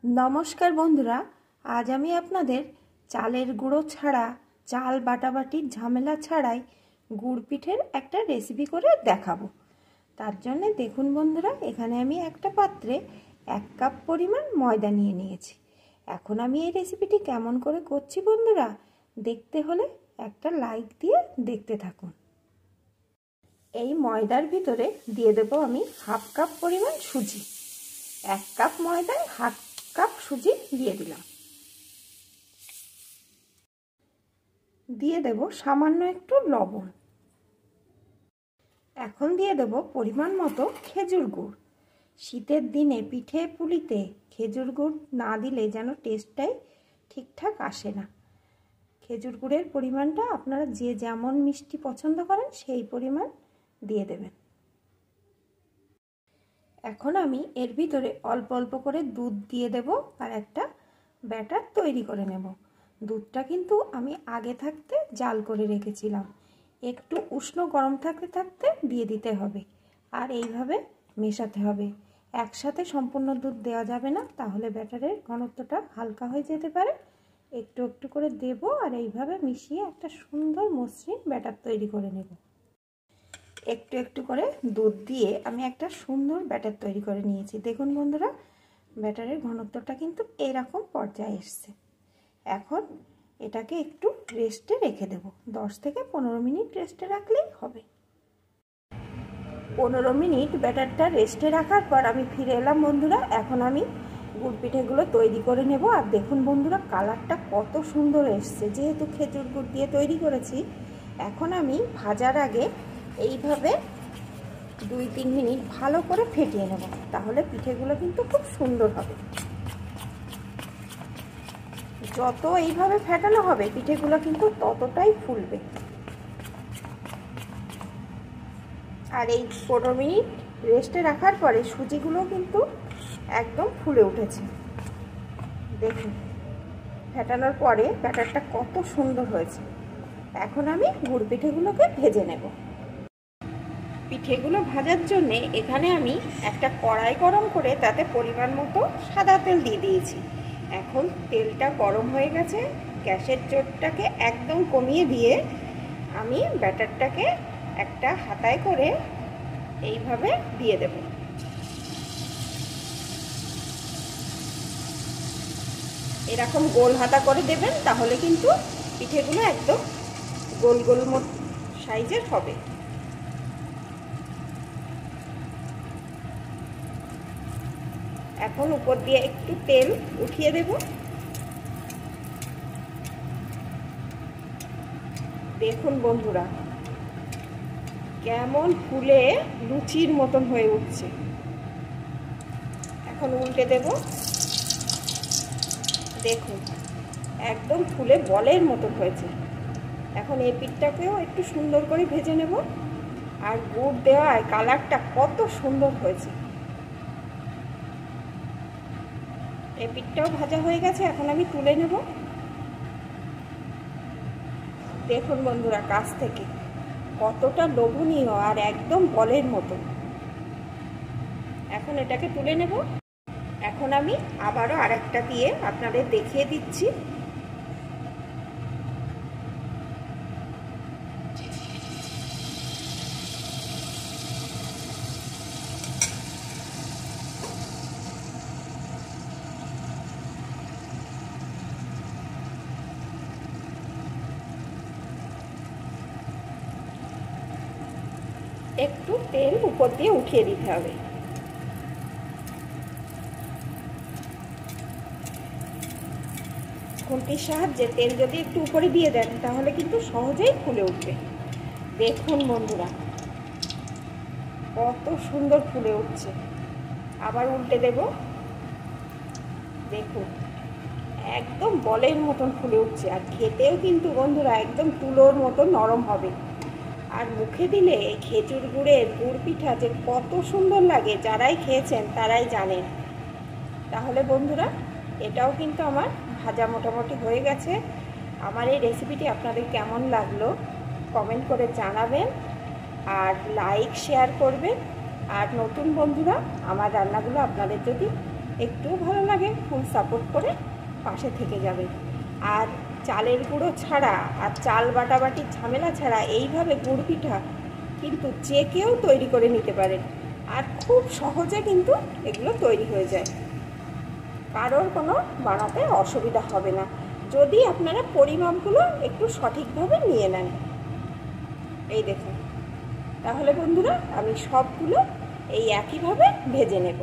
নমস্কার বন্ধুরা, আজ আমি আপনাদের চালের গুঁড়ো ছাড়া, চাল বাটাবাটির ঝামেলা ছাড়াই গুড় পিঠের একটা রেসিপি করে দেখাবো। তার জন্য দেখুন বন্ধুরা, এখানে আমি একটা পাত্রে 1 কাপ পরিমাণ ময়দা নিয়ে নিয়েছি। এখন আমি এই রেসিপিটি কেমন করে করছি বন্ধুরা, দেখতে হলে একটা লাইক দিয়ে দেখতে থাকুন। এই ময়দার ভিতরে দিয়ে দেবো আমি 1/2 কাপ পরিমাণ সুজি। 1 কাপ ময়দায় 1/2 কাপ সুজি দিয়ে দিলাম। দিয়ে দেব সামান্য একটু লবণ। এখন দিয়ে দেব পরিমাণ মতো খেজুর গুড়। শীতের দিনে পিঠে পুলিতে খেজুর গুড় না দিলে যেন টেস্টটাই ঠিকঠাক আসে না। খেজুর গুড়ের পরিমাণটা আপনারা যে যেমন মিষ্টি পছন্দ করেন সেই পরিমাণ দিয়ে দেবেন। এখন আমি এর ভিতরে অল্প অল্প করে দুধ দিয়ে দেব আর একটা ব্যাটার তৈরি করে নেব। দুধটা কিন্তু আমি আগে থাকতে জাল করে রেখেছিলাম, একটু উষ্ণ গরম থাকতে থাকতে দিয়ে দিতে হবে আর এইভাবে মেশাতে হবে। একসাথে সম্পূর্ণ দুধ দেওয়া যাবে না, তাহলে ব্যাটারের ঘনত্বটা হালকা হয়ে যেতে পারে। একটু একটু করে দেব আর এইভাবে মিশিয়ে একটা সুন্দর মসৃণ ব্যাটার তৈরি করে নেব। একটু একটু করে দুধ দিয়ে আমি একটা সুন্দর ব্যাটার তৈরি করে নিয়েছি। দেখুন বন্ধুরা, ব্যাটারের ঘনত্বটা কিন্তু এরকম পর্যায়ে এসছে। এখন এটাকে একটু রেস্টে রেখে দেব। 10 থেকে 15 মিনিট রেস্টে রাখলেই হবে। 15 মিনিট ব্যাটারটা রেস্টে রাখার পর আমি ফিরে এলাম বন্ধুরা। এখন আমি গুড় পিঠেগুলো তৈরি করে নেব। আর দেখুন বন্ধুরা, কালারটা কত সুন্দর এসছে। যেহেতু খেজুর গুড় দিয়ে তৈরি করেছি, এখন আমি ভাজার আগে এইভাবে 2-3 মিনিট ভালো করে ফেটিয়ে নেব, তাহলে পিঠেগুলো কিন্তু খুব সুন্দর হবে। যত এইভাবে ফেটানো হবে পিঠেগুলো কিন্তু ততটাই ফুলবে। আর এই 15 মিনিট রেস্টে রাখার পরে সুজিগুলো কিন্তু একদম ফুলে উঠেছে। দেখুন ফেটানোর পরে ব্যাটারটা কত সুন্দর হয়েছে। এখন আমি গুড় পিঠেগুলোকে ভেজে নেব। পিঠেগুলো ভাজার জন্য এখানে আমি একটা কড়াই গরম করে তাতে পরিমাণ মতো সাদা তেল দিয়ে দিয়েছি। এখন তেলটা গরম হয়ে গেছে, গ্যাসের জোরটাকে একদম কমিয়ে দিয়ে আমি ব্যাটারটাকে একটা হাতায় করে এইভাবে দিয়ে দেব। এরকম গোল হাতা করে দেবেন, তাহলে কিন্তু পিঠেগুলো একদম গোল গোল সাইজের হবে। এখন উপর দিয়ে একটু তেল উঠিয়ে দেব। দেখুন বন্ধুরা, কেমন ফুলে লুচির মতন হয়ে উঠছে। এখন উল্টে দেব। দেখুন একদম ফুলে বলের মতন হয়েছে। এখন এই পিঠটাকেও একটু সুন্দর করে ভেজে নেব। আর গুড় দেওয়ায় কালারটা কত সুন্দর হয়েছে। এই পিঠটাও ভাজা হয়ে গেছে, এখন আমি তুলে নেব। দেখুন বন্ধুরা, কাছ থেকে কতটা লোভনীয় আর একদম বলের মতো। এখন এটাকে তুলে নেব। এখন আমি আবারও আরেকটা দিয়ে আপনাদের দেখিয়ে দিচ্ছি। একটু তেল উপর দিয়ে উঠিয়ে দিতে হবে। খুন্তির সাহায্যে তেল যদি একটু উপরে দিয়ে দেন, তাহলে কিন্তু সহজেই ফুলে উঠবে। দেখুন বন্ধুরা, কত সুন্দর ফুলে উঠছে। আবার উল্টে দেব। দেখুন একদম বলের মতন ফুলে উঠছে। আর খেতেও কিন্তু বন্ধুরা একদম তুলোর মতন নরম হবে। আর মুখে দিলে এই খেজুর গুড়ের গুড় পিঠা যে কত সুন্দর লাগে, যারাই খেয়েছেন তারাই জানেন। তাহলে বন্ধুরা, এটাও কিন্তু আমার ভাজা মোটামুটি হয়ে গেছে। আমার এই রেসিপিটি আপনাদের কেমন লাগলো কমেন্ট করে জানাবেন, আর লাইক শেয়ার করবেন। আর নতুন বন্ধুরা, আমার রান্নাগুলো আপনাদের যদি একটুও ভালো লাগে ফুল সাপোর্ট করে পাশে থেকে যাবে। আর চালের গুঁড়ো ছাড়া আর চাল বাটাবাটির ঝামেলা ছাড়া এইভাবে গুড় পিঠা কিন্তু যে কেউ তৈরি করে নিতে পারে, আর খুব সহজে কিন্তু এগুলো তৈরি হয়ে যায়, কারোর কোনো বানাতে অসুবিধা হবে না যদি আপনারা পরিমাপগুলো একটু সঠিকভাবে নিয়ে নেন। এই দেখুন, তাহলে বন্ধুরা আমি সবগুলো এই একইভাবে ভেজে নেব।